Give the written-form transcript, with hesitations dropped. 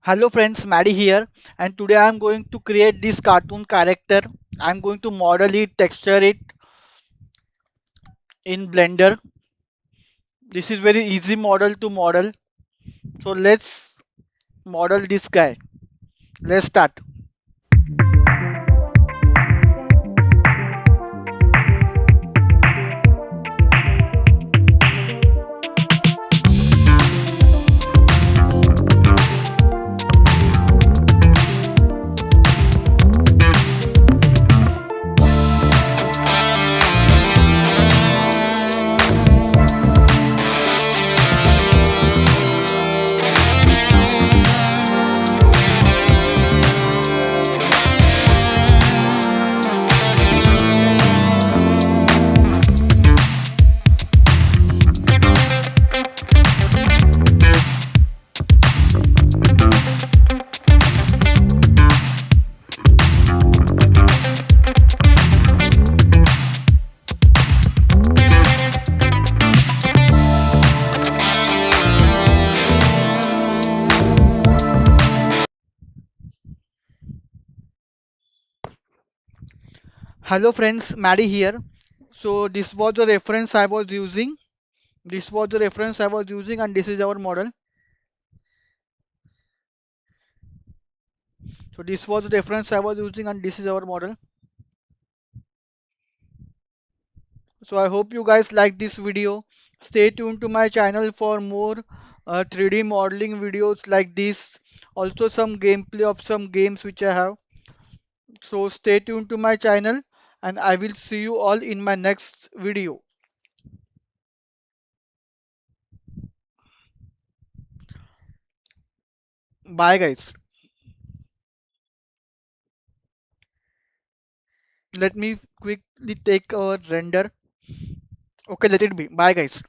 Hello friends, Maddie here, and today I'm going to create this cartoon character. I'm going to model it, texture it in Blender. This is very easy model to model. So let's model this guy. Let's start. Hello friends, Maddie here. So this was the reference I was using. This was the reference I was using, and this is our model. So this was the reference I was using, and this is our model. So I hope you guys like this video. Stay tuned to my channel for more 3D modeling videos like this. Also some gameplay of some games which I have. So stay tuned to my channel and I will see you all in my next video. Bye guys. Let me quickly take a render. Okay, let it be. Bye guys.